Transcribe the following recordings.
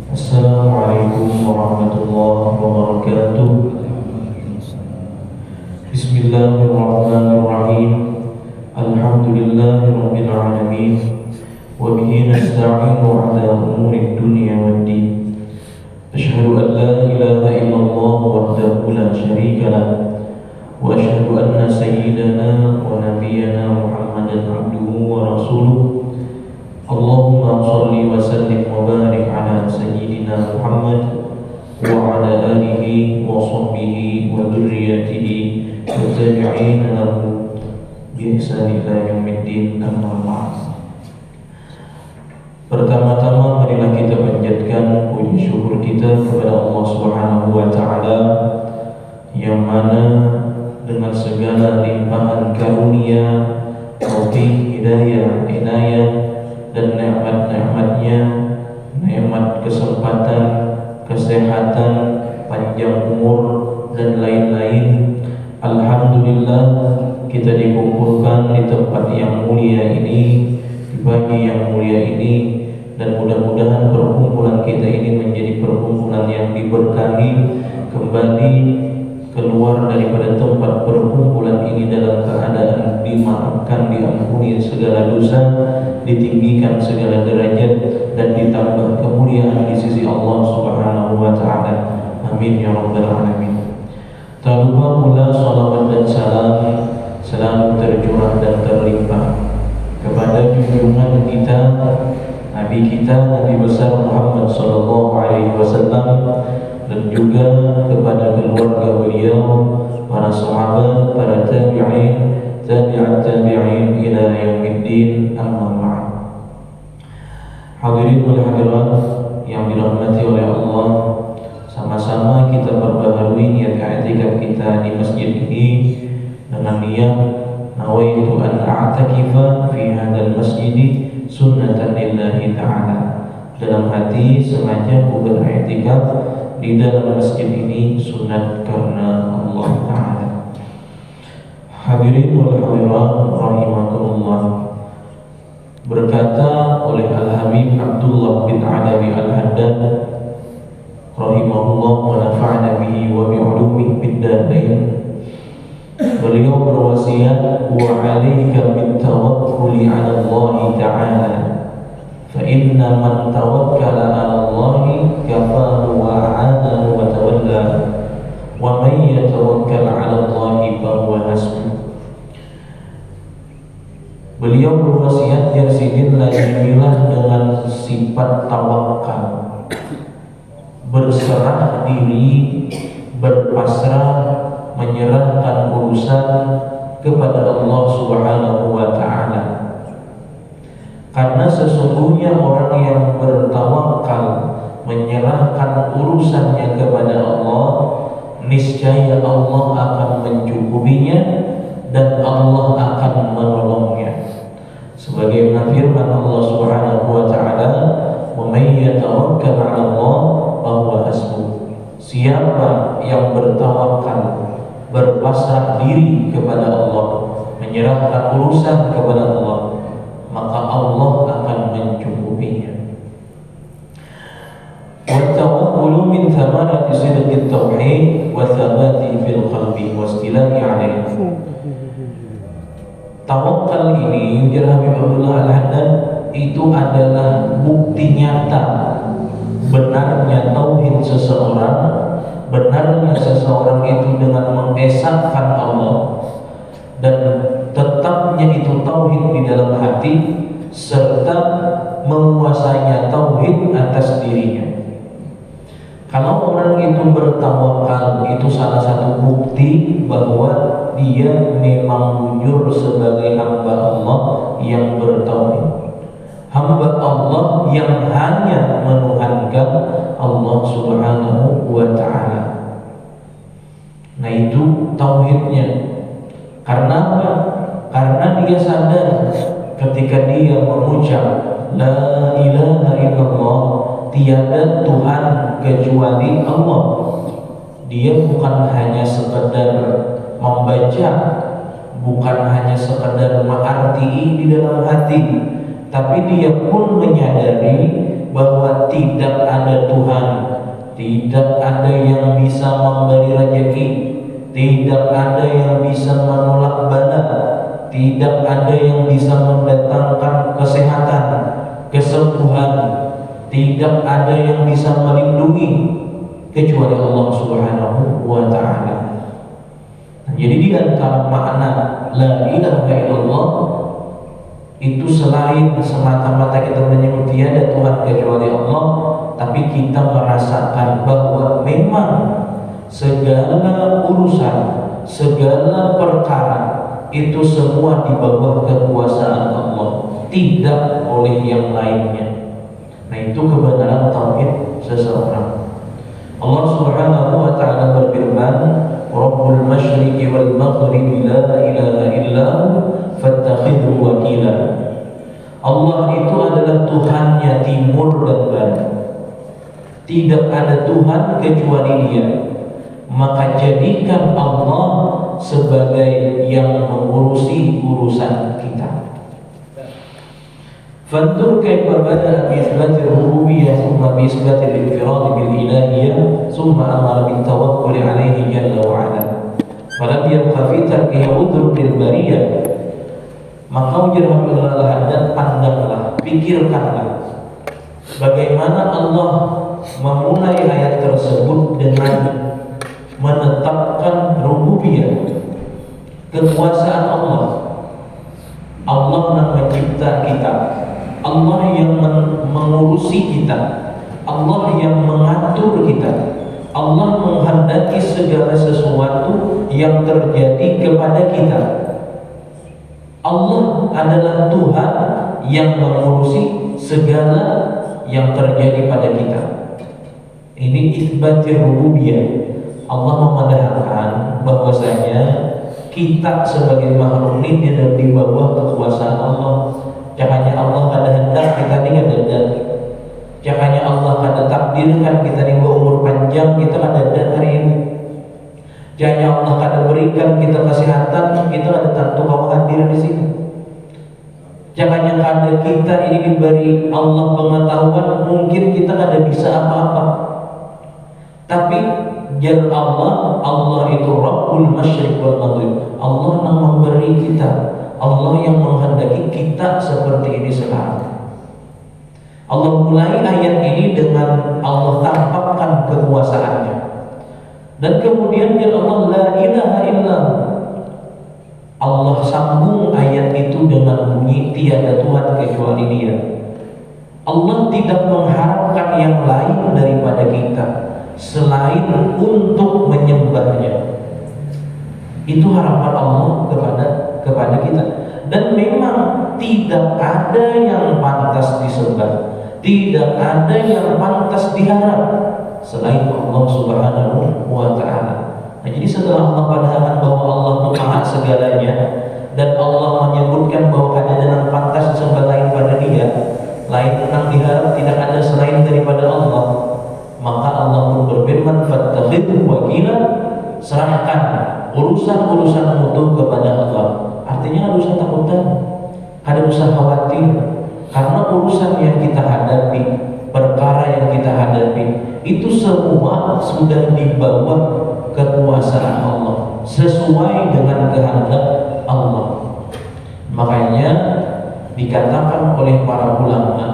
Assalamualaikum warahmatullahi wabarakatuh. Bismillahirrahmanirrahim. Alhamdulillahirabbil alamin. Wa bihi nasta'inu 'ala umuri dunya waddin. Asyhadu an la ilaha illallah wahdahu la syarika lah. Wa asyhadu anna sayyidana wa nabiyyana Muhammadan 'abduhu wa rasuluh. Allahumma shalli wa sallim wa barik ala sayyidina Muhammad wa ala alihi wa sahbihi wa dzurriyyatihi wa tabi'in lahu bi ihsan ila yaumiddin, amma ba'd. Pertama-tama marilah kita panjatkan puji syukur kita kepada Allah Subhanahu wa taala yang mana dengan segala limpahan karunia, taufik, hidayah, inayah dan nikmat-nikmatnya, nikmat kesempatan, kesehatan, panjang umur dan lain-lain, alhamdulillah kita dikumpulkan di tempat yang mulia ini, di pagi yang mulia ini, dan mudah-mudahan perkumpulan kita ini menjadi perkumpulan yang diberkahi, kembali keluar daripada tempat perkumpulan ini dalam keadaan dimaafkan, diampuni segala dosa, ditinggikan segala derajat, dan ditambah kemuliaan di sisi Allah Subhanahu wa taala. Amin ya rabbal alamin. Tak lupa pula salawat dan salam selalu tercurah dan terlimpah kepada junjungan kita, Nabi kita, Nabi besar Muhammad sallallahu alaihi wasallam, dan juga kepada keluarga beliau, para sahabat, para tabi'in, tabi'at tabi'in ila yaumiddin, amma ba'd. Hadirin wal hadirat yang dirahmati oleh Allah, sama-sama kita perbaharui niat i'tikaf kita di masjid ini dengan niat nawaitu an a'takifa fi hadzal masjid sunnatan lillahi ta'ala. Dalam hati sengaja aku beriktikaf di dalam masjid ini sunat karena Allah Ta'ala. Hadirin wal hadirat rahimakumullah. Berkata oleh Al-Habib Abdullah bin Alawi Al-Haddad rahimahullah wa nafa'ana bihi wa bi'ulumihi bid-darain, beliau berwasiat, wa 'alaika bit-tawakkuli 'ala Allah Ta'ala, fa inna man tawakkala 'ala Allah kafahu wa a'anahu wa tawalla, wa man yatawakkal 'ala Allah fa huwa hasbuh. Beliau berwasiat, Yazidin lazimilah dengan sifat tawakal, berserah diri, berpasrah, menyerahkan urusan kepada Allah Subhanahu wa ta'ala. Karena sesungguhnya orang yang bertawakal, menyerahkan urusannya kepada Allah, niscaya Allah akan mencukupinya dan Allah akan menolongnya. Sebagaimana firman Allah Subhanahu wa ta'ala, wa may yatawakkal 'ala Allah fa huwa hasbuh. Siapa yang bertawakal, berpasrah diri kepada Allah, menyerahkan urusan kepada Allah, maka Allah akan mencukupinya. Wa tawakkulu min thamarati sidqit tauhid wa thabati fil qalbi wa istilai 'alaihi. Tawakal ini, ujar Habib Abdullah Al-Haddad, itu adalah bukti nyata benarnya tauhid seseorang, benarnya seseorang itu dengan mengesahkan Allah, dan tetapnya itu tauhid di dalam hati, serta menguasainya tauhid atas dirinya. Kalau orang itu bertawakal, itu salah satu bukti bahwa dia memang jujur sebagai hamba Allah yang bertauhid, hamba Allah yang hanya tauhidnya. Karena apa? Karena dia sadar ketika dia mengucap la ilaha illallah, tiada Tuhan kecuali Allah. Dia bukan hanya sekedar membaca, bukan hanya sekedar mengarti di dalam hati, tapi dia pun menyadari bahwa tidak ada Tuhan, tidak ada yang bisa memberi rezeki, tidak ada yang bisa menolak bala, tidak ada yang bisa mendatangkan kesehatan, kesembuhan, tidak ada yang bisa melindungi kecuali Allah Subhanahu wa ta'ala. Jadi di antara makna la ilaha illallah itu selain semata-mata kita menyebut tiada Tuhan kecuali Allah, tapi kita merasakan bahwa memang segala urusan, segala perkara itu semua di bawah kekuasaan Allah, tidak oleh yang lainnya. Nah, itu kebenaran tauhid seseorang. Allah Subhanahu wa ta'ala berfirman, Rabbul masyriqi wal maghribi la ilaha illahu fattakhidhu wakila. Allah itu adalah Tuhannya timur dan barat. Tidak ada Tuhan kecuali Dia. Maka jadikan Allah sebagai yang mengurusi urusan kita. Fanzur kaifa bada'a bi itsbati rububiyyah thumma bi itsbati al-infirad bil ilahiyyah thumma amara bit tawakkul 'alaihi jalla wa 'ala. Falam yabqa fi tarkihi 'udhrun lil bariyah. Maka ujarlah dan pandanglah, pikirkanlah bagaimana Allah memulai ayat tersebut dengan menetapkan rububiyah, kekuasaan Allah. Allah yang mencipta kita, Allah yang mengurusi kita, Allah yang mengatur kita, Allah menghendaki segala sesuatu yang terjadi kepada kita. Allah adalah Tuhan yang mengurusi segala yang terjadi pada kita. Ini itsbatir rububiyah. Allah memandangkan bahwasanya kita sebagai makhluk ini ada di bawah kekuasaan Allah. Jangannya Allah ada hendak kita ini ada hendak. Jangannya Allah ada takdirkan kita ini berumur panjang, kita ada hari ini. Jangannya Allah ada berikan kita kesehatan, kita ada tentu bahwa hadir di sini. Jangannya ada kita ini diberi Allah pengetahuan, mungkin kita ada bisa apa-apa. Tapi jar Allah itu Rabbul masyriq wal maghrib. Allah yang memberi kita, Allah yang menghendaki kita seperti ini sekarang. Allah mulai ayat ini dengan Allah tampakkan kekuasaannya. Dan kemudian jar Allah la ilaha illallah. Allah sambung ayat itu dengan bunyi tiada Tuhan kecuali Dia. Allah tidak mengharapkan yang lain daripada kita selain untuk menyembahnya. Itu harapan Allah kepada kita. Dan memang tidak ada yang pantas disembah, tidak ada yang pantas diharap selain Allah Subhanahu wa ta'ala. Nah, jadi setelah Allah padahkan bahwa Allah itu maha segalanya dan Allah menyebutkan bahwa ada yang pantas disembah lain pada Dia, lain yang diharap tidak ada selain daripada Allah, maka Allah pun berfirman fattakhidhu wakila, serahkan urusan-urusanmu itu kepada Allah. Artinya tidak usah takutan, tidak usah khawatir, karena urusan yang kita hadapi, perkara yang kita hadapi itu semua sudah di bawah kekuasaan Allah, sesuai dengan kehendak Allah. Makanya dikatakan oleh para ulama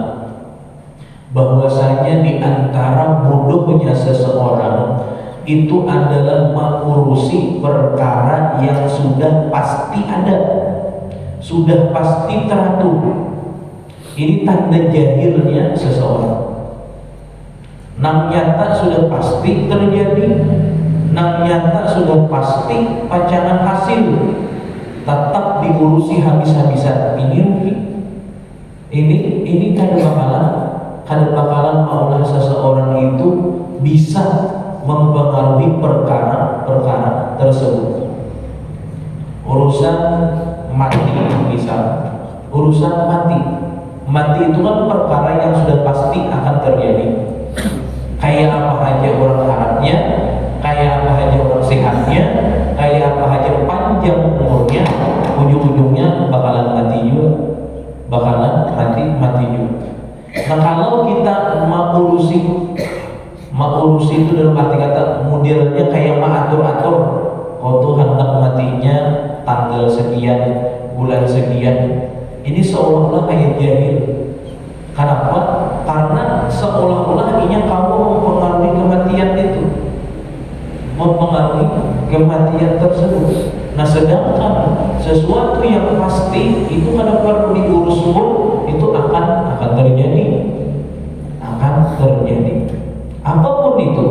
bahwasanya di antara bodohnya seseorang itu adalah mengurusi perkara yang sudah pasti ada, sudah pasti teratur. Ini tanda jahilnya seseorang. Nang nyata sudah pasti terjadi, nang nyata sudah pasti pacangan hasil, tetap diurusi habis-habisan. Ini kada bakalan maulah seseorang itu bisa mempengaruhi perkara-perkara tersebut. urusan mati, misal urusan mati itu kan perkara yang sudah pasti akan terjadi. Kayak apa aja orang harapnya, kayak apa aja orang sehatnya, kayak apa aja panjang umurnya, ujung-ujungnya bakalan mati juga, bakalan mati juga. Nah kalau kita mengurusi itu dalam arti kata modelnya kayak mengatur-atur, oh tuh hendak matinya tanggal sekian, bulan sekian, ini seolah-olah kayak jahil. Kenapa? Karena seolah-olah ini kamu mempengaruhi kematian itu, mempengaruhi kematian tersebut. Nah sedangkan sesuatu yang pasti itu kada perlu diurus pun itu akan terjadi, apapun itu.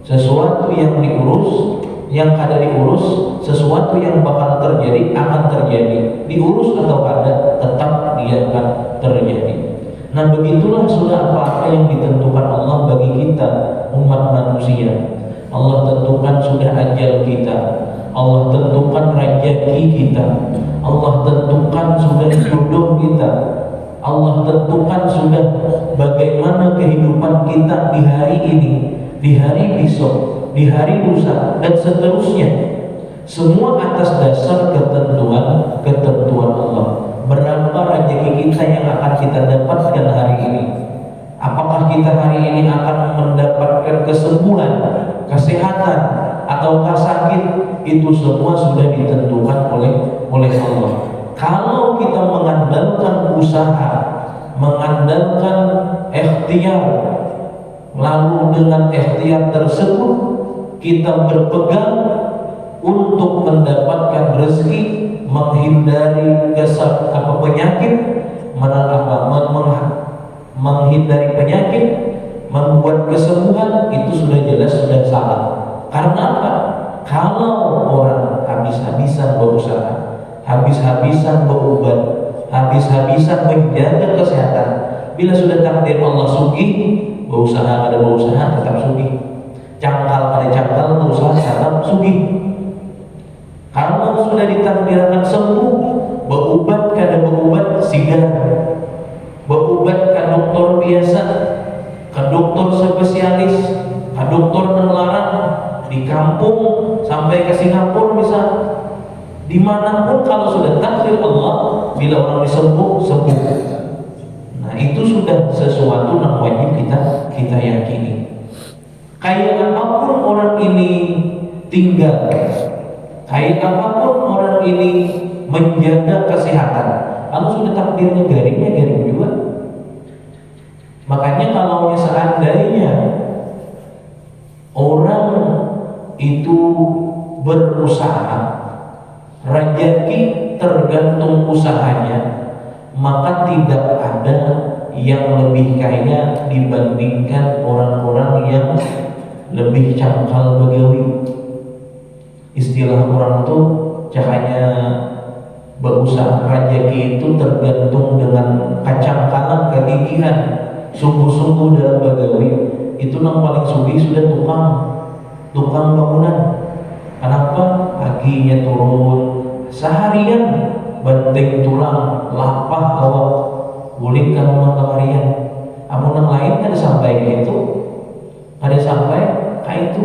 Sesuatu yang diurus, yang kada diurus, sesuatu yang bakal terjadi akan terjadi, diurus atau kada tetap dia akan terjadi. Nah begitulah sudah apa-apa yang ditentukan Allah bagi kita umat manusia. Allah tentukan sudah ajal kita, Allah tentukan rezeki kita, Allah tentukan sudah jodoh kita, Allah tentukan sudah bagaimana kehidupan kita di hari ini, di hari besok, di hari lusa, dan seterusnya. Semua atas dasar ketentuan Allah. Berapa rezeki kita yang akan kita dapatkan hari ini? Apakah kita hari ini akan mendapatkan kesembuhan, kesehatan, ataukah sakit? Itu semua sudah ditentukan oleh Allah. Kalau kita mengandalkan usaha, mengandalkan ikhtiar, lalu dengan ikhtiar tersebut kita berpegang untuk mendapatkan rezeki, menghindari penyakit, menghindari penyakit, membuat kesembuhan, itu sudah jelas sudah salah. Karena apa? Kalau orang habis-habisan berusaha, habis-habisan berobat, habis-habisan menjaga kesehatan, bila sudah takdir Allah sugih, berusaha tetap sugih, cangkal berusaha tetap sugih. Kalau sudah ditakdirkan sembuh, berobat sigar, berobat ke dokter biasa, ke dokter spesialis, ke dokter nelarang, di kampung sampai ke Singapura misal, dimanapun kalau sudah takdir Allah, bila orang sembuh. Nah itu sudah sesuatu yang wajib kita yakini. Kayak apapun orang ini tinggal, kayak apapun orang ini menjaga kesehatan, kalau sudah takdirnya garing juga. Makanya kalau seandainya orang itu berusaha, rezeki tergantung usahanya, maka tidak ada yang lebih kaya dibandingkan orang-orang yang lebih cangkal begawi. Istilah orang tuh cahaya berusaha, rezeki itu tergantung dengan kacangkalan, kegigihan, sungguh-sungguh dalam begawi. Itu yang paling sugih sudah tukang bangunan. Kenapa? Paginya turun seharian banting tulang, lapah awak, gulingkan rumah kemarian. Amun yang lain kan sampai itu, ada sampai kayak itu.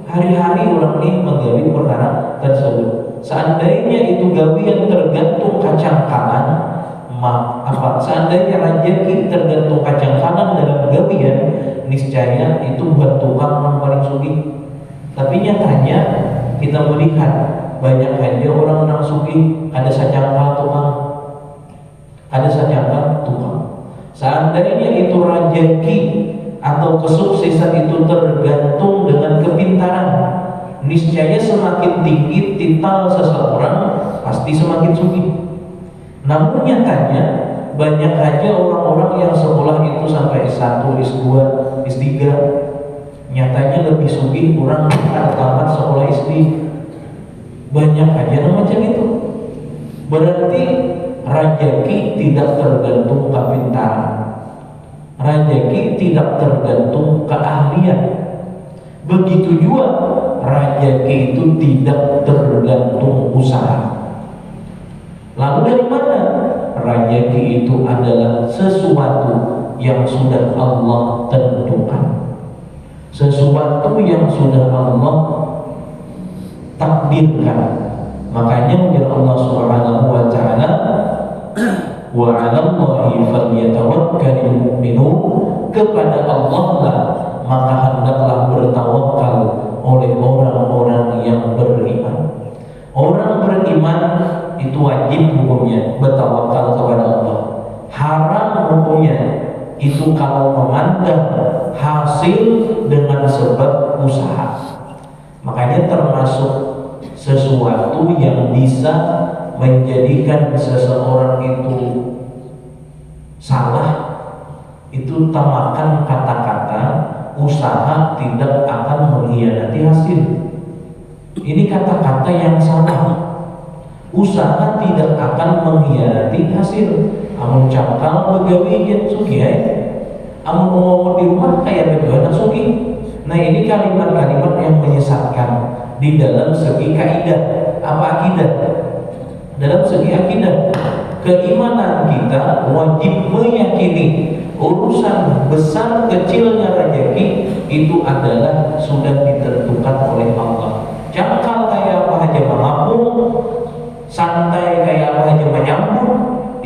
Hari-hari orang ini menggawi perkara tersebut. Seandainya itu gawian tergantung kacangkalan, seandainya rezeki tergantung kacangkalan dalam gawian, niscaya itu buat tukang yang paling sugih. Tapi nyatanya kita melihat banyak aja orang yang sugih ada sacangkal tukang. Seandainya itu rezeki atau kesuksesan itu tergantung dengan kepintaran, niscaya semakin tinggi titel seseorang pasti semakin sugih. Namun nyatanya banyak aja orang-orang yang sekolah itu sampai S1, S2, S3, nyatanya lebih sugih orang yang tamat sekolah SD. Banyak aja macam itu. Berarti rezeki tidak tergantung kepintaran, rezeki tidak tergantung keahlian. Begitu juga rezeki itu tidak tergantung usaha. Lalu dari mana? Rezeki itu adalah sesuatu yang sudah Allah tentukan, sesuatu yang sudah Allah takdirkan. Makanya menurut Allah Subhanahu wa taala, wa 'alallahi falyatawakkalul mu'minun, kepada Allah lah maka hendaklah bertawakal oleh orang-orang yang beriman. Orang beriman itu wajib hukumnya bertawakal kepada Allah. Haram hukumnya itu kalau memandang hasil dengan sebab usaha. Makanya termasuk sesuatu yang bisa menjadikan seseorang itu salah, itu tamakan kata-kata usaha tidak akan mengkhianati hasil. Ini kata-kata yang salah. Usaha tidak akan mengkhianati hasil. Amun cakal begawinya sugi ya. Amun ngomong di rumah kayak begitu sugi. Nah, ini kalimat-kalimat yang menyesatkan di dalam segi kaidah. Apa akidah? Dalam segi akidah, keimanan kita wajib meyakini urusan besar kecilnya rezeki itu adalah sudah ditentukan oleh Allah. Cakal kayak apa aja mengapung, santai kayak apa aja menyambung,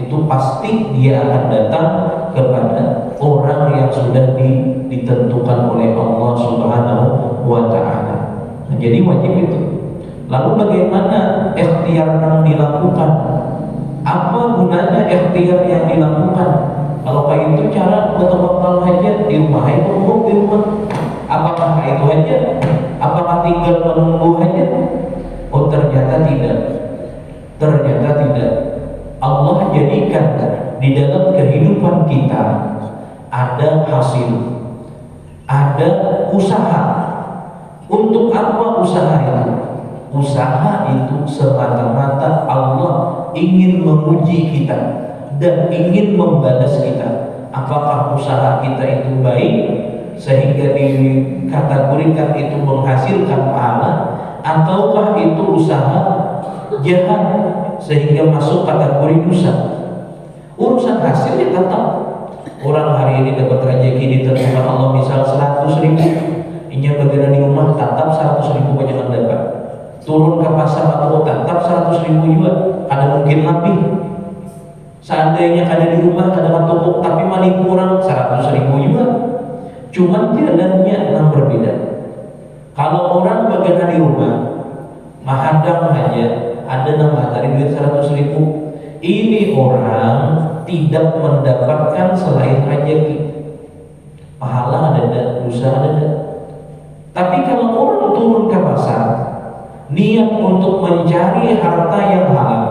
itu pasti dia akan datang kepada orang yang sudah ditentukan oleh Allah Subhanahu wa taala. Nah, jadi wajib itu. Lalu bagaimana ikhtiar yang dilakukan? Apa gunanya ikhtiar yang dilakukan? Kalau kayak itu cara bertawakal aja di rumah itu di rumah. Apakah itu aja? Apakah tinggal menunggu aja? Oh, ternyata tidak. Ternyata tidak. Allah jadikan di dalam kehidupan kita ada hasil, ada usaha. Untuk apa usaha itu? Usaha itu semata-mata Allah ingin menguji kita dan ingin membalas kita. Apakah usaha kita itu baik sehingga dikategorikan itu menghasilkan pahala, ataukah itu usaha jahat sehingga masuk kategori dosa? Urusan hasilnya tetap. Orang hari ini dapat rezeki ditentukan Allah misal 100.000, inya bergerak di rumah tetap 100.000 jangan dapat. Turun ke pasar atau tetap 100.000 juga, ada mungkin lebih. Seandainya ada di rumah ada toko tapi maling kurang 100.000 juga. Cuman jalannya yang berbeda. Kalau orang bergerak di rumah, mahadam aja ada nama dari duit 100.000. Ini orang tidak mendapatkan selain rezeki. Pahala ada, dosa ada. Tapi kalau orang turun ke pasar, niat untuk mencari harta yang halal,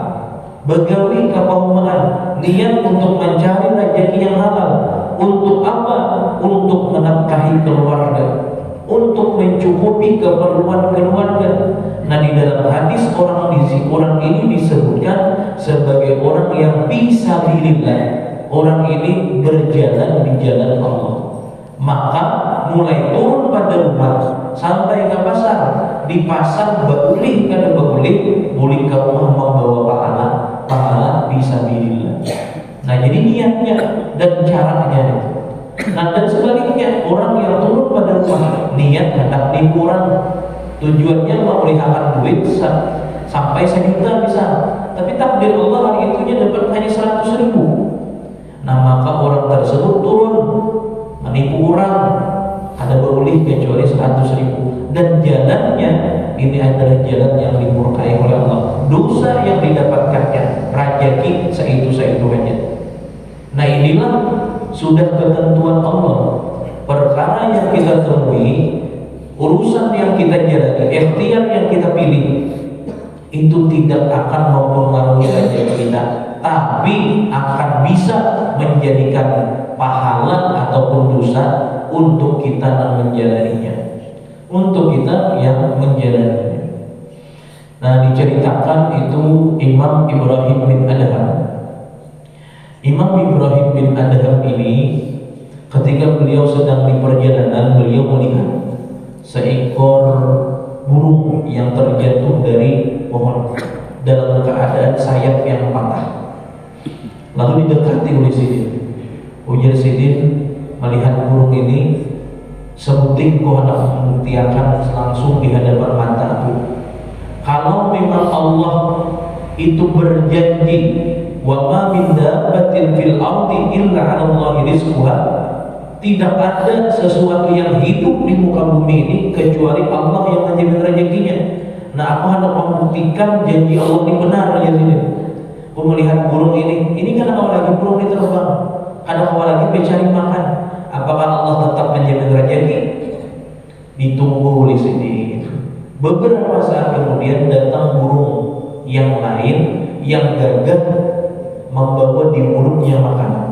begawi kepaumaan, niat untuk mencari rezeki yang halal. Untuk apa? Untuk menafkahi keluarga, untuk mencukupi keperluan keluarga. Nah, di dalam hadis orang ini disebutkan sebagai orang yang bisa bilillah. Orang ini berjalan di jalan Allah. Maka mulai turun pada rumah sampai ke pasar. Di pasar beulih kada beulih, boleh ke rumah membawa pahala bisa bilillah. Nah, jadi niatnya dan caranya itu. Nah, dan sebaliknya orang yang turun pada rumah niat hendak dikurang, tujuannya memelihara duit sampai 1 juta bisa, tapi takdir Allah hari itunya dapat hanya 100.000. Nah, maka orang tersebut turun menipu orang, ada boleh kecuali 100.000, dan jalannya ini adalah jalan yang dimurkai oleh Allah. Dosa yang didapatkannya rezeki seitu aja. Nah, inilah sudah ketentuan Allah. Perkara yang kita temui, urusan yang kita jalani, ikhtiar yang kita pilih, itu tidak akan mempengaruhi rezeki kita, tapi akan bisa menjadikan pahala ataupun dosa untuk kita yang menjalaninya. Untuk kita yang menjalaninya. Nah, diceritakan itu Imam Ibrahim bin Adham. Imam Ibrahim bin Adham ini ketika beliau sedang di perjalanan, beliau melihat seekor burung yang terjatuh dari pohon dalam keadaan sayap yang patah. Lalu didekati oleh Sidin. Ujar Sidin, melihat burung ini, sebuting kau hendak membuktikan langsung di hadapan mataku. Kalau memang Allah itu berjanji, wa ma min dabbatin fil ardi illa 'ala Allahi rizquha, tidak ada sesuatu yang hidup di muka bumi ini kecuali Allah yang menjamin rezekinya. Nah, aku hendak membuktikan janji Allah ini benar ya sini. Aku melihat burung ini kan awal lagi burung ini terbang, ada awal lagi mencari makan. Apakah Allah tetap menjamin rezeki? Ditunggu di sini. Beberapa saat kemudian datang burung yang lain yang gagah membawa di mulutnya makanan.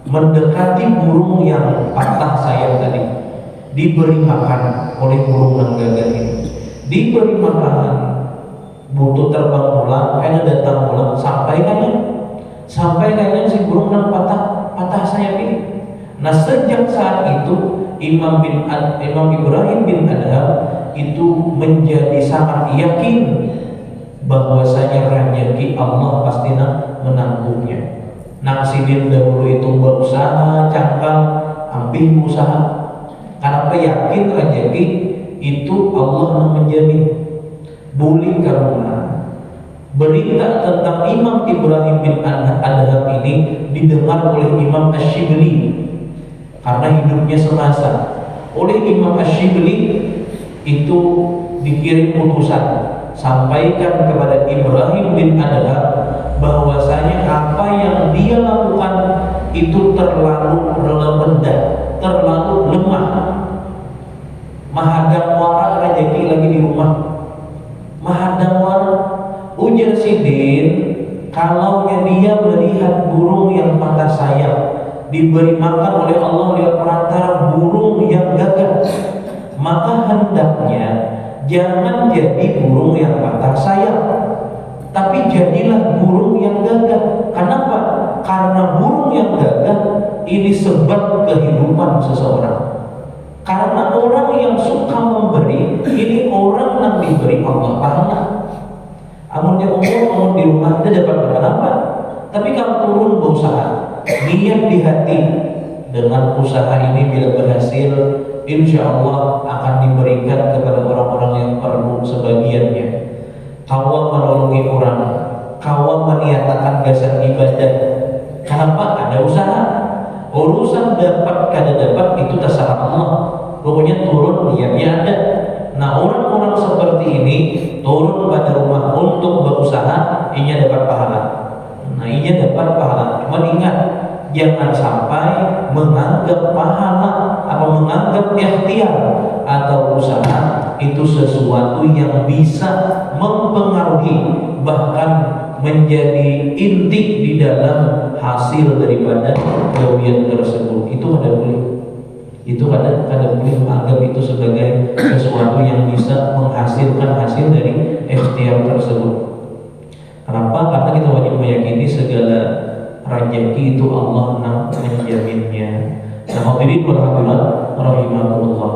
Mendekati burung yang patah sayap tadi, diberi makan oleh burung yang gagah ini. Diberi makanan, butuh terbang pulang, akhirnya datang pulang, sampai kayaknya si burung yang patah sayap ini. Nah, sejak saat itu Imam Ibrahim bin Adham itu menjadi sangat yakin bahwasanya rezeki Allah pasti menanggungnya. Nah, Sidin dahulu itu berusaha cangkang, ambil usaha. Kenapa yakin rezeki itu Allah menjamin? Boleh karena berita tentang Imam Ibrahim bin Adham ini didengar oleh Imam Ash-Shibli karena hidupnya semasa. Oleh Imam Ash-Shibli itu dikirim utusan, sampaikan kepada Ibrahim bin Adham bahwasanya apa yang dia lakukan itu terlalu rendah, terlalu lemah. Mahadam wara rezeki lagi di rumah. Mahadam wara. Ujar Sidin, kalau dia melihat burung yang patah sayap diberi makan oleh Allah lewat perantara burung yang gagah, maka hendaknya jangan jadi burung yang patah sayap, tapi jadilah burung yang gagah. Kenapa? Karena burung yang gagah ini sebab kehidupan seseorang. Karena orang yang suka memberi, ini orang yang diberi Allah pahala. Amunnya umur di rumah dia dapat makan apa? Tapi kalau turun berusaha, niat di hati dengan usaha ini bila berhasil, insya Allah akan diberikan kepada orang-orang yang perlu sebagiannya. Kau menolongi orang, kau meniatakan dasar ibadah. Kenapa? Ada usaha. Urusan dapat kada dapat itu terserah Allah. Pokoknya turun niatnya ada. Nah, orang-orang seperti ini turun pada rumah untuk berusaha, ia dapat pahala. Nah, ia dapat pahala. Cuma ingat, jangan sampai menganggap pahala atau menganggap ikhtiar atau usaha itu sesuatu yang bisa mempengaruhi, bahkan menjadi inti di dalam hasil daripada gawian tersebut. Itu ada boleh. Itu kadang boleh menganggap itu sebagai sesuatu yang bisa menghasilkan hasil dari ikhtiar tersebut. Kenapa? Karena kita wajib meyakini segala rezeki itu Allah menjaminnya. Nah, hadirin wal rahimakumullah.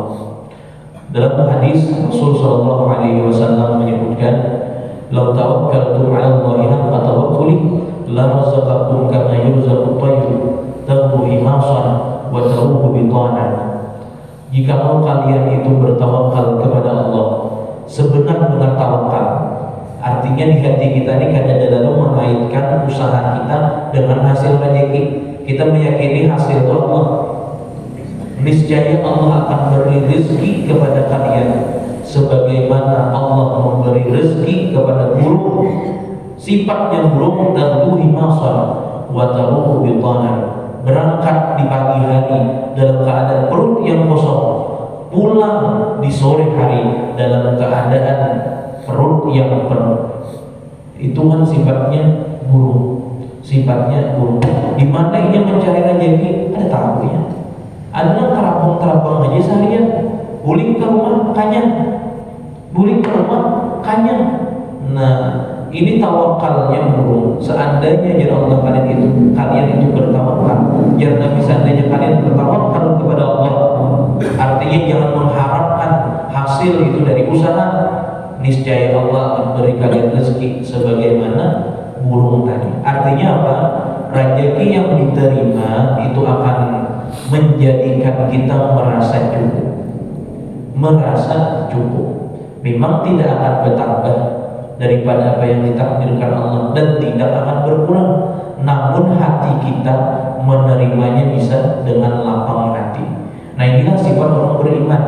Dalam hadis Rasul sallallahu alaihi wasallam menyebutkan, "Lau tawakkaltum 'ala Allahi haqqa tawakkuli la razaqakum kama yurzaqu at-tayru taghdu himasan wa taruhu bitana." Jika mau kalian itu bertawakal kepada Allah sebenar-benar tawakal, artinya di hati kita ini kadang lalu mengaitkan usaha kita dengan hasil rezeki. Kita meyakini hasil itu Allah. Niscaya Allah akan beri rezeki kepada kalian sebagaimana Allah memberi rezeki kepada burung. Sifatnya burung taghdu himasan wa taruhu bitana, berangkat di pagi hari dalam keadaan perut yang kosong, pulang di sore hari dalam keadaan perut yang penuh. Itu kan sifatnya burung. Di mana ia mencari rezeki? Ada tahu ya. Ada yang terapung aja seharian. Buling ke rumah kanyang. Nah, ini tawakalnya burung. Seandainya ya Allah kalian itu bertawakal. Ya Nabi, seandainya kalian bertawakal kepada Allah, artinya jangan mengharapkan hasil itu dari usaha. niscaya Allah akan beri kalian rezeki sebagaimana burung tadi. Artinya apa? Rezeki yang diterima itu akan menjadikan kita merasa cukup. Merasa cukup. Memang tidak akan bertambah daripada apa yang ditakdirkan Allah dan tidak akan berkurang. Namun hati kita menerimanya bisa dengan lapang hati. Nah, inilah sifat orang beriman.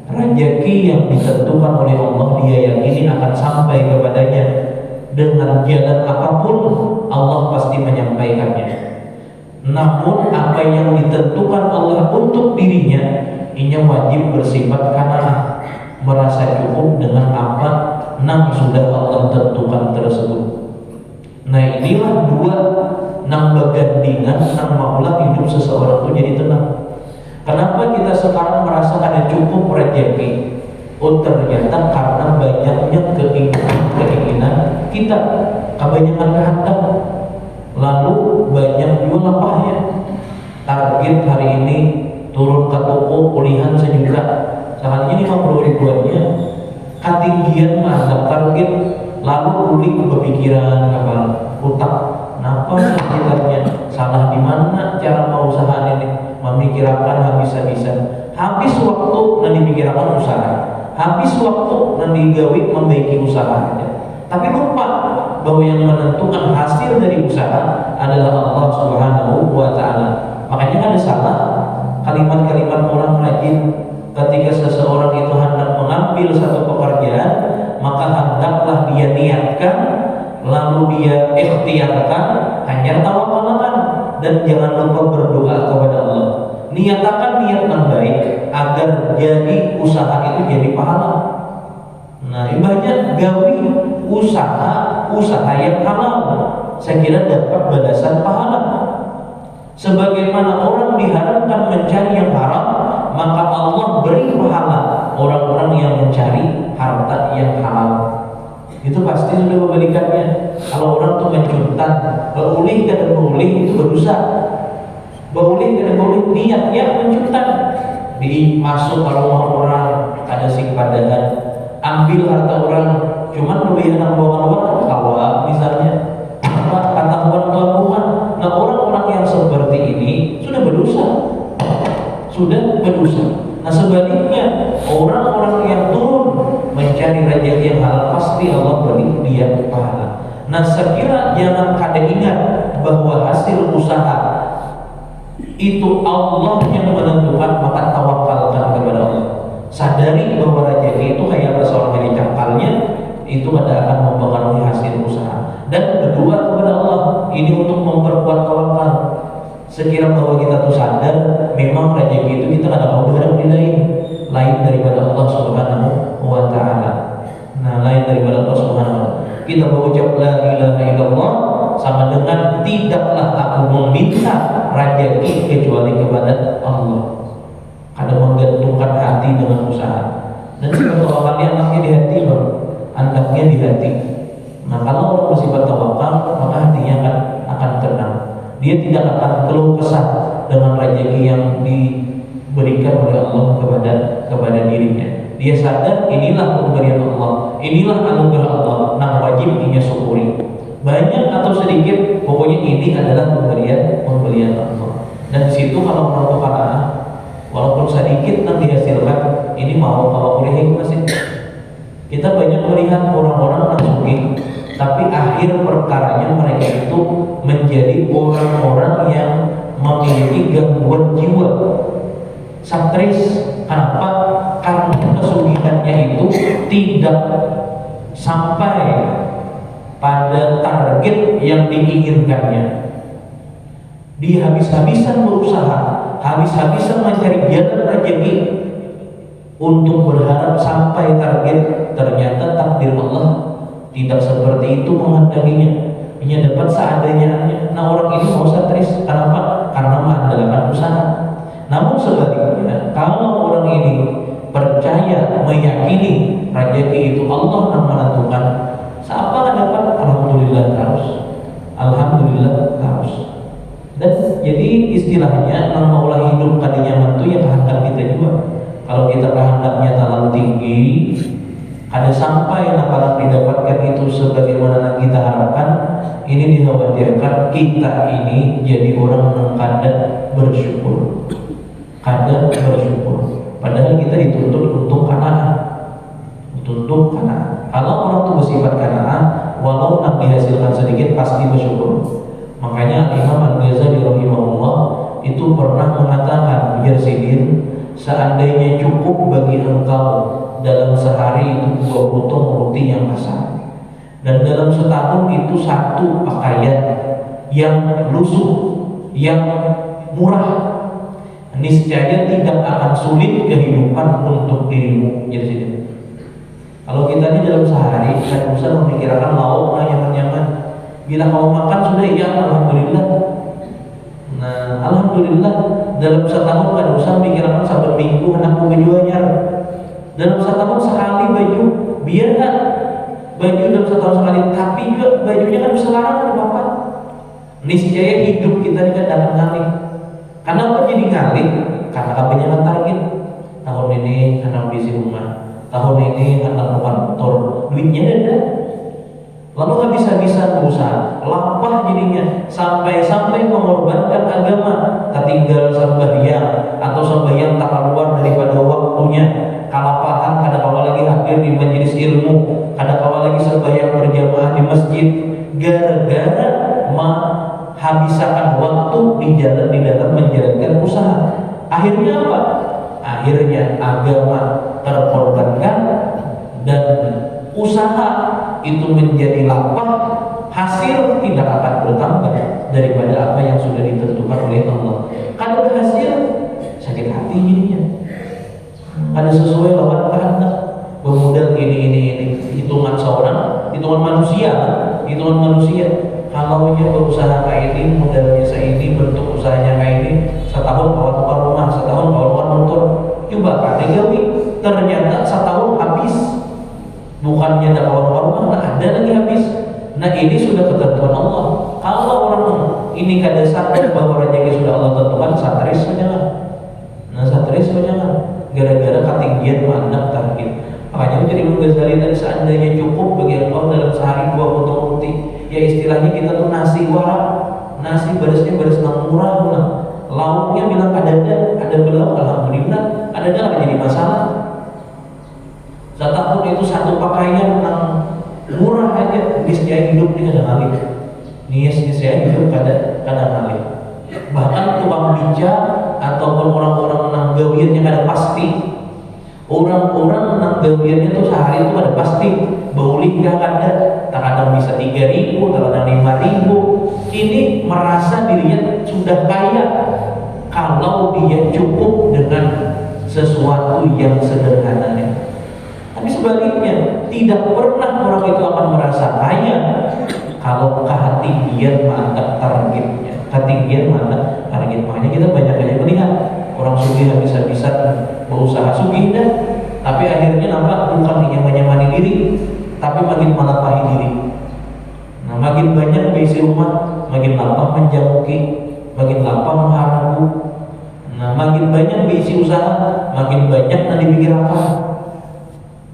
Rezeki yang ditentukan oleh Allah dia yakini akan sampai kepadanya. Dengan jalan apapun Allah pasti menyampaikannya. Namun apa yang ditentukan Allah untuk dirinya ini wajib bersifat qanaah, merasa cukup dengan apa yang sudah Allah tentukan tersebut. Nah, inilah dua nang begandingan nang maulah hidup seseorang itu jadi tenang. Kenapa kita sekarang merasa ada cukup rezeki? Oh, ternyata karena banyaknya keinginan kita, kebanyakan kehendak, lalu banyak juga lapahnya. Target hari ini turun ke toko pulihan sejuta, seharusnya 50 ribuannya. Ketinggian ada target, lalu pulih berpikiran kapal utak, kenapa sekitarnya salah di mana cara mau usaha ini, memikirkan habis-habisan, habis waktu dan dipikirkan usaha, habis waktu dan digawi membaiki usahanya, tapi lupa bahwa yang menentukan hasil dari usaha adalah Allah Subhanahu wa Ta'ala. Makanya ada salah kalimat-kalimat orang rajin ketika seseorang itu hendak mengambil satu pekerjaan, maka hendaklah dia niatkan, lalu dia ikhtiarkan, hanya tawakalkan, dan jangan lupa berdoa kepada Allah. Niatakan niat yang baik agar jadi usaha itu jadi pahala. Nah, banyak gawi usaha yang halal, saya kira dapat balasan pahala. Sebagaimana orang diharapkan mencari yang haram, maka Allah beri pahala orang-orang yang mencari harta yang halal. Itu pasti sudah kebalikannya. Kalau orang tuh mencuntan, beulih dan beulih itu berusaha. Beulih dan beulih niatnya mencuntan. Masuk ke rumah orang, ada sing padahal ambil harta orang, cuman lebih enak bawa kawa misalnya. Apa kata tuan rumah? Nah, orang-orang yang seperti ini sudah berdosa. Nah, sebaliknya orang-orang yang turun mencari rezeki yang halal pasti Allah beri dia pahala. Nah, sekira jangan kada ingat bahwa hasil usaha itu Allah yang menentukan, maka tawakalkan kepada Allah. Sadari bahwa rezeki itu kayak seorang yang dicangkalnya itu akan mempengaruhi hasil usaha. Dan kedua kepada Allah, ini untuk memperkuat tawakal. Sekira bahwa kita tuh sadar memang rezeki itu kita kada mau berharap di lain daripada Allah Subhanahu wa Ta'ala. Nah, lain daripada Allah Subhanahu wa Ta'ala. Kita berucap la ilaha illallah sama dengan tidaklah aku meminta rezeki kecuali kepada Allah. Kada menggantungkan hati dengan usaha. Dan tawakalnya anaknya di hati loh, anaknya di hati. Nah, kalau orang bersifat tawakal, maka hatinya akan tenang. Dia tidak akan keluh kesah dengan rezeki yang diberikan oleh Allah kepada dirinya. Dia sadar inilah pemberian Allah, inilah anugerah Allah, nah wajib dia syukuri. Banyak atau sedikit, pokoknya ini adalah pemberian Allah. Dan di situ kalau orang tua kata, walaupun sedikit nanti dihasilkan, ini mau kalau boleh masih. Kita banyak melihat orang-orang nasuki, tapi akhir perkaranya mereka itu menjadi orang-orang yang memiliki gangguan jiwa, stres. Kenapa? Karena kesulitannya itu tidak sampai pada target yang diinginkannya. Dia habis-habisan berusaha, habis-habisan mencari jalan rezeki untuk berharap sampai target, ternyata takdir Allah tidak seperti itu menghendakinya. Hanya dapat seadanya. Nah, orang ini mau stres. Kenapa? Karena mengandalkan usaha. Namun sebaliknya, kalau orang ini percaya, meyakini rezeki itu Allah yang menentukan, siapa yang dapat? Alhamdulillah harus. Dan jadi istilahnya maulah hidup kadinya mantu ya kehendak kita juga. Kalau kita kehendaknya terlalu tinggi, Ada sampai apabila didapatkan itu sebagaimana yang kita harapkan, ini dikhawatirkan kita ini jadi orang yang kadang bersyukur. Kadang bersyukur. Padahal kita dituntut untuk kana'ah. Untuk kana'ah. Kalau orang itu bersifat kana'ah, walau nak dihasilkan sedikit pasti bersyukur. Makanya Imam Al-Ghazali rahimahullah itu pernah mengatakan, biar sidin, seandainya cukup bagi engkau dalam sehari itu 2 potong roti yang basah, dan dalam setahun itu 1 pakaian yang lusuh, yang murah, niscaya tidak akan sulit kehidupan untuk dirimu. Jadi kalau kita ini dalam sehari tidak usah memikirkan lauk yang nyaman. Bila kau makan sudah, ya alhamdulillah. Nah, alhamdulillah dalam setahun tidak usah memikirkan sabar minggu anakku kejuanya. Dalam setahun sekali baju, biarlah baju dalam setahun sekali, tapi juga bajunya kan bisa larang ada bapak. Niscaya hidup kita ini kan akan ngalih. Karena apa jadi ngalih? Karena kebanyakan target. Tahun ini anak beli rumah, tahun ini anak rumah motor, duitnya ada. Lalu nggak bisa berusaha, lapah jadinya, sampai mengorbankan agama, tertinggal sembahyang atau sembahyang tak keluar daripada waktunya, kalapahan kadang kala lagi hadir di majelis ilmu, kadang kala lagi sembahyang berjamaah di masjid, gara-gara menghabiskan waktu di dalam menjalankan usaha. Akhirnya apa? Akhirnya agama terkorbankan dan usaha itu menjadi lapang, hasil tidak akan bertambah daripada apa yang sudah ditentukan oleh Allah. Kalau berhasil sakit hati jadinya. Ada sesuai lawan kehendak, bermodal ini hitungan seorang, hitungan manusia. Kalau dia berusaha kayak ini, modalnya seini, bentuk usahanya kayak ini, setahun kawan rumah, setahun kawan motor, coba kategori, ternyata setahun habis. Bukannya ada kawan-kawan, ada lagi habis. Nah ini sudah ketentuan Allah. Kalau orang ini kada sadar bahwa rezeki sudah Allah tentukan, satris jangan. Nah satris jangan. Gara-gara ketinggian mandang target. Makanya jadi Imam Ghazali tadi, seandainya cukup bagi engkau dalam sehari 2 potong roti, ya istilahnya kita tuh nasi warak, nasi barisnya baris yang murah, lauknya bilang ada belau, alhamdulillah, ada nggak jadi masalah. Setahun itu 1 pakaian yang murah aja, niscaya hidup dia kadang alih. Niscaya hidup kadang alih. Bahkan tukang beca ataupun orang-orang nanggawiannya kadang pasti. Orang-orang nanggawiannya tuh sehari itu ada pasti. Bauling gak ada, kadang bisa 3.000, kadang 5.000. Ini merasa dirinya sudah kaya kalau dia cukup dengan sesuatu yang sederhananya. Tapi sebaliknya, tidak pernah orang itu akan merasa kaya kalau ketinggian mata targetnya. Ketinggian mata target. Makanya kita banyak melihat orang sugih habis-habisan berusaha sugih dah, tapi akhirnya nampak bukan nyaman-nyamani diri, tapi makin malapahi diri. Nah, makin banyak berisi rumah, makin lapang menjamuki, makin lapang mengharapu. Nah, makin banyak berisi usaha, makin banyak nanti pikir apa.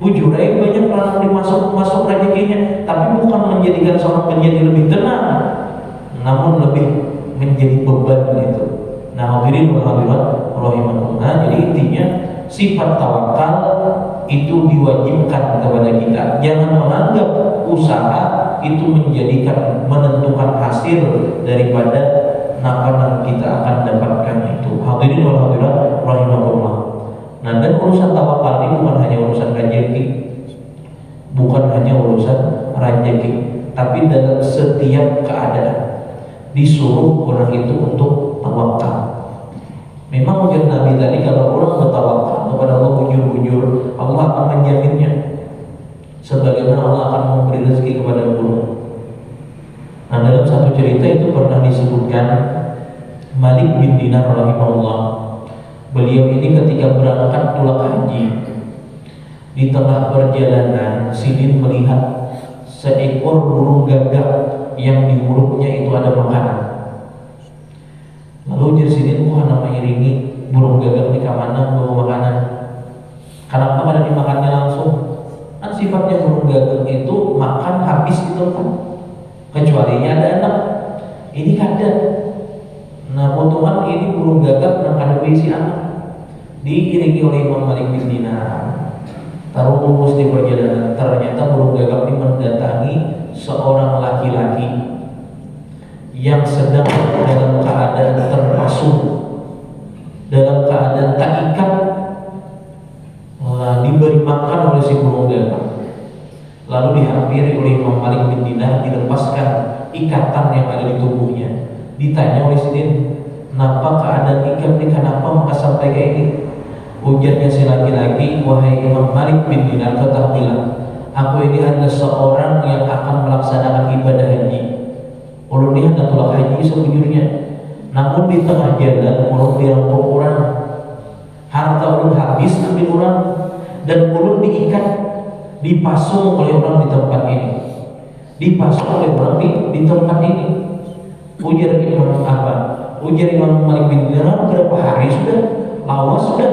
Bujur aja banyak orang masuk rezekinya, tapi bukan menjadikan seorang menjadi lebih tenang, namun lebih menjadi beban gitu. Nah, hadirin wa hadirat rahimakumullah. Jadi intinya sifat tawakal itu diwajibkan kepada kita. Jangan menganggap usaha itu menentukan hasil daripada apa yang kita akan dapatkan itu. Hadirin wa hadirat rahimakumullah. Nah, dan urusan tawakal ini bukan hanya urusan rezeki, tapi dalam setiap keadaan disuruh orang itu untuk tawakal. Memang ujian Nabi tadi, kalau orang bertawakal kepada Allah bujur-bujur, Allah akan menjaminnya, sebagaimana Allah akan memberi rezeki kepada burung. Nah, dalam satu cerita itu pernah disebutkan Malik bin Dinar rahimahullah. Beliau ini ketika berangkat pulang haji, di tengah perjalanan Sidin melihat seekor burung gagak yang di mulutnya itu ada makanan. Lalu jadi Sidin, wah namanya ini burung gagak di kamana bawa makanan. Kenapa pada dimakannya langsung? Kan sifatnya burung gagak itu makan habis di tempat, kecuali ada anak. Ini kada. Nah, potongan ini burung gagak yang kada berisi anak, diiringi oleh Imam Malik bin Dinar. Terus di perjalanan ternyata burung gagak ini mendatangi seorang laki-laki yang sedang dalam keadaan terpasung, dalam keadaan tak ikat, diberi makan oleh si burung gagak. Lalu dihampiri oleh Imam Malik bin Dinar, dilepaskan ikatan yang ada di tubuhnya. Ditanya oleh si kenapa keadaan ikat ini, kenapa maka sampai kayak ini? Ujarnya si laki-laki, wahai Imam Malik bin Dinar, ketahuilah, aku ini adalah seorang yang akan melaksanakan ibadah haji. Ulun ini hendak tolak haji sejujurnya, namun di tengah jalan ulun dirampok orang, harta ulun habis ambil orang, dan ulun diikat, dipasung oleh orang di tempat ini, dipasung oleh orang di tempat ini. Ujar Imam apa? Ujar Imam Malik bin Dinar, berapa hari sudah? Lawas sudah,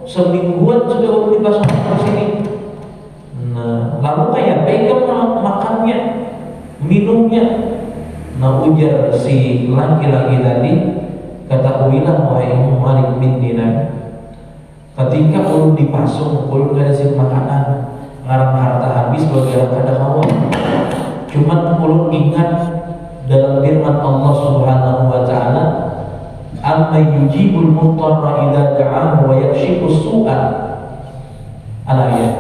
semingguan sudah ulun dipasung ke sini. Nah, lalu kayak pegang makannya, minumnya. Nah, ujar si laki-laki tadi, ketahuilah wahai Imam Malik bin Dinar, ketika ulun dipasung, ulun gak ada makanan, ngarang harta habis bagaimana kada kawan. Cuman ulun ingat dalam firman Allah Subhanahu wa taala, amma yujibul muttarra idza da'ahu wa yakshifus su'a. Al-ayat.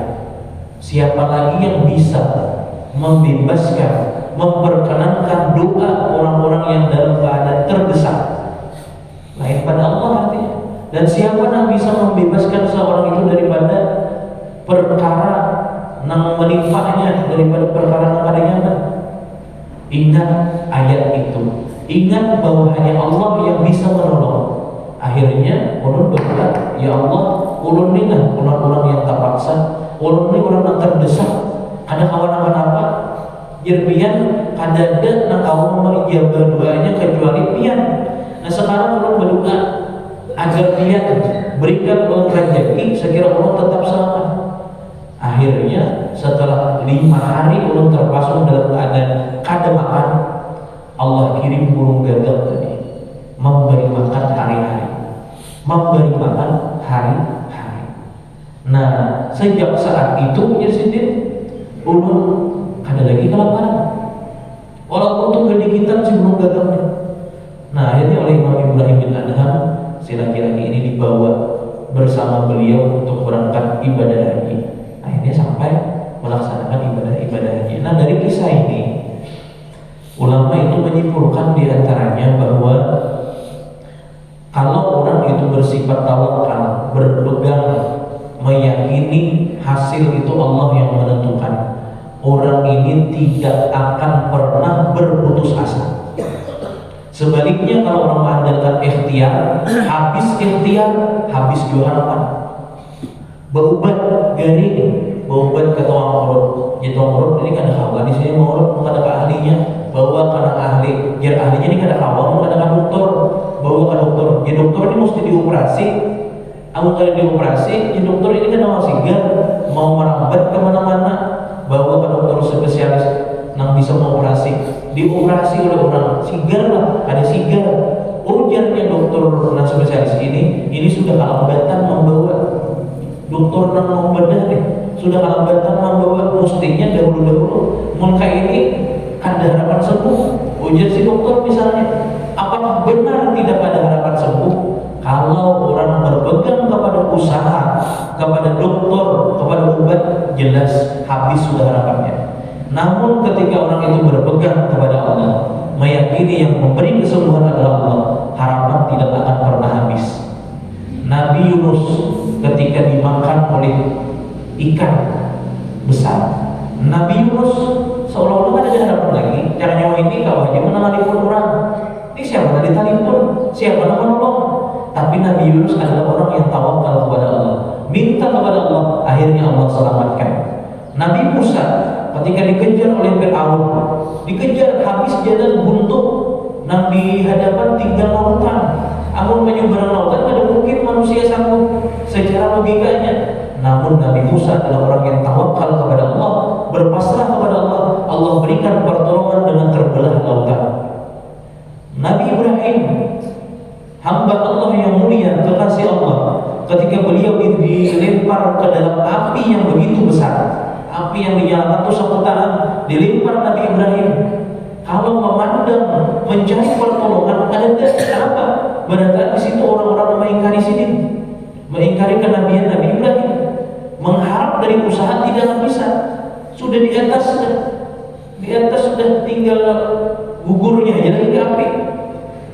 Siapa lagi yang bisa membebaskan, memperkenankan doa orang-orang yang dalam keadaan terdesak? Lain pada Allah artinya. Dan siapa yang bisa membebaskan seorang itu daripada perkara yang menimpanya, daripada perkara yang ada nyaman? Ingat ayat itu, ingat bahwa hanya Allah yang bisa menolong. Akhirnya ulun berkata, ya Allah, ulun ni lah orang-orang yang terpaksa, ulun ni orang yang terdesak, ada kawan apa-apa, jerbian kada ada nak kawan mengijabah doanya kecuali pian. Nah, sekarang ulun berdoa agar pian berikan ulun rezeki, sekira ulun tetap selamat. Akhirnya setelah 5 hari ulun terpasung dalam keadaan kada makan, Allah kirim burung gagak tadi memberi makan hari-hari, memberi makan hari-hari. Nah, sejak saat itu ya sidin, ulun kada lagi kelaparan, walaupun tuh gedikitan si burung gagaknya. Nah, akhirnya oleh Imam Ibrahim bin Adham, si laki-laki ini dibawa bersama beliau untuk berangkat ibadah haji. Akhirnya sampai melaksanakan ibadah haji. Nah, dari kisah ini ulama itu menyimpulkan diantaranya bahwa kalau orang itu bersifat tawakal, berpegang, meyakini hasil itu Allah yang menentukan, orang ini tidak akan pernah berputus asa. Sebaliknya kalau orang mengandalkan ikhtiar, habis ikhtiar, habis juga harapan. Berobat garing, berobat ke tukang urut. Jadi tukang urut ini kan ada kawan di sini mau urut, ada ahlinya, bawa karena ahli. Jadi ahlinya ini kada kawan, ada dokter, bawa ke dokter. Jadi dokter ini mesti dioperasi. Aku kalau dioperasi, jadi dokter ini kan masih sigar, mau merambat kemana-mana, bawa ke dokter spesialis yang bisa mengoperasi. Dioperasi oleh orang sigar lah, ada sigar. Ujarnya dokter spesialis ini sudah kelambatan membawa. Dokter yang mau bedah nih sudah kelambatan membawa, mestinya dahulu-dahulu mereka ini ada harapan sembuh. Ujar si dokter misalnya, apakah benar tidak ada harapan sembuh? Kalau orang berpegang kepada usaha, kepada dokter, kepada obat, jelas habis sudah harapannya. Namun ketika orang itu berpegang kepada Allah, meyakini yang memberi kesembuhan adalah Allah, harapan tidak akan pernah habis. Nabi Yunus ketika dimakan oleh ikan besar, Nabi Yunus seolah-olah ada harapan lagi. Caranya ini kalau aja menelpon orang, ini siapa yang ditelepon, siapa yang menolong. Tapi Nabi Yunus adalah orang yang tawakal kepada Allah, minta kepada Allah, akhirnya Allah selamatkan. Nabi Musa ketika dikejar oleh Fir'aun, dikejar habis jalan buntu, nah di hadapan 3 lautan. Amun menyeberang lautan ada mungkin manusia sanggup secara logikanya. Namun Nabi Musa adalah orang yang tawakal kepada hamba Allah yang mulia, kekasih Allah, ketika beliau dilempar ke dalam api yang begitu besar, api yang dinyalakan itu satu tangan, dilempar Nabi Ibrahim. Kalau memandang, mencari pertolongan, ada apa? Berarti di situ orang-orang mengingkari sini, mengingkari kenabian Nabi Ibrahim, mengharap dari usaha tidak bisa. Sudah di atas sudah tinggal gugurnya ya lagi api.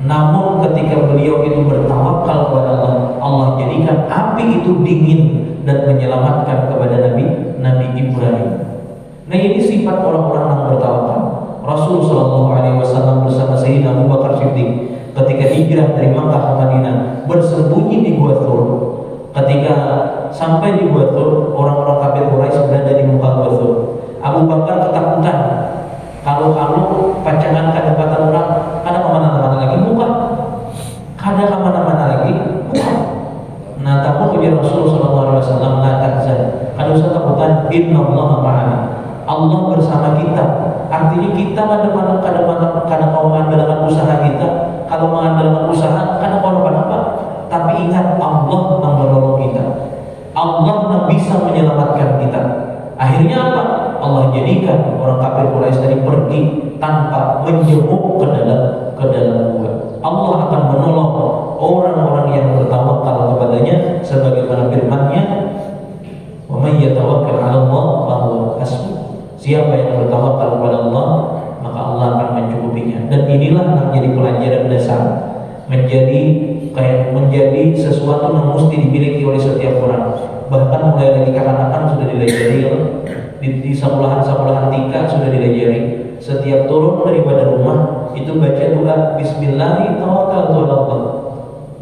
Namun ketika beliau itu bertawakal kepada Allah, Allah jadikan api itu dingin dan menyelamatkan kepada Nabi Ibrahim. Nah, ini sifat orang-orang yang bertawakal. Rasul sallallahu alaihi wasallam bersama Sayyidina Abu Bakar Siddiq ketika hijrah dari Makkah ke Madinah bersembunyi di Gua Thur. Ketika sampai di Gua Thur, orang-orang kafir Quraisy berada di muka Gua Thur. Abu Bakar ketakutan. Kalau pacangan kadang-kadang orang kada kemana-mana lagi muka, kada kemana-mana lagi muka. Nah, takut ujar Rasul sallallahu alaihi wasallam, la tahzan, kada usah takutan, innallaha ma'ana. Allah bersama kita. Artinya kita kadang-kadang mau mengandalkan usaha kita. Kalau mengandalkan usaha, kadang mau apa? Tapi ingat, Allah yang menolong kita. Allah yang bisa menyelamatkan kita. Akhirnya apa? Allah jadikan orang kafir Quraisy tadi pergi tanpa menjemuk ke dalam gua. Allah akan menolong orang-orang yang bertawakal kepadanya sebagaimana firman-Nya, "Wa may yatawakkal 'ala Allah fa huwa hasbuh." Siapa yang bertawakal kepada Allah, maka Allah akan mencukupinya. Dan inilah yang menjadi pelajaran dasar, menjadi sesuatu yang mesti dimiliki oleh setiap orang. Bahkan mulai dari kanak-kanak sudah dilajari, di sekolahan tingkat sudah dilajari. Setiap turun daripada rumah itu baca doa Bismillah tawakkaltu 'ala Allah.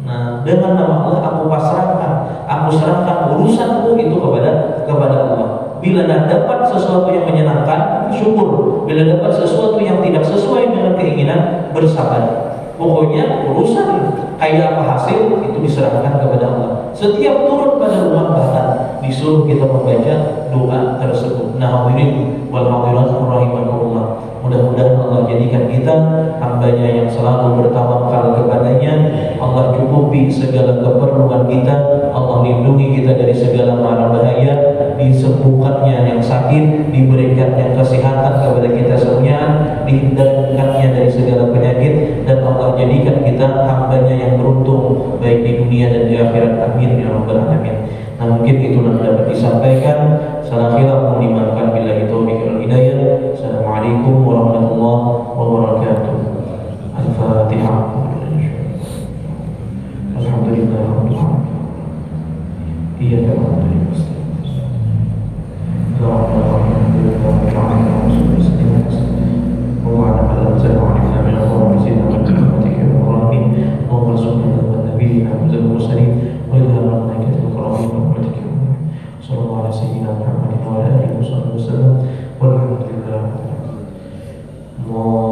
Nah, dengan nama Allah aku serahkan urusanku itu kepada Allah. Bila dapat sesuatu yang menyenangkan, syukur. Bila dapat sesuatu yang tidak sesuai dengan keinginan, bersabar. Pokoknya urusan kayak apa hasil itu diserahkan kepada Allah. Setiap turun pada rumah bahkan disuruh kita membaca doa tersebut. Nah, hadirin wal hadirat rahimakumullah. Mudah-mudahan Allah jadikan kita hamba-Nya yang selalu bertawakal kepadanya. Allah cukupi segala keperluan kita. Allah lindungi kita dari segala mara bahaya, disembuhkannya yang sakit, diberikannya kesehatan kepada kita semuanya, dihindarkannya dari segala penyakit, dan Allah jadikan kita hamba-Nya yang beruntung baik di dunia dan di akhirat. Amin ya rabbal alamin. Nah, mungkin itu yang dapat disampaikan. Salam khilaf, mohon dimaafkan bila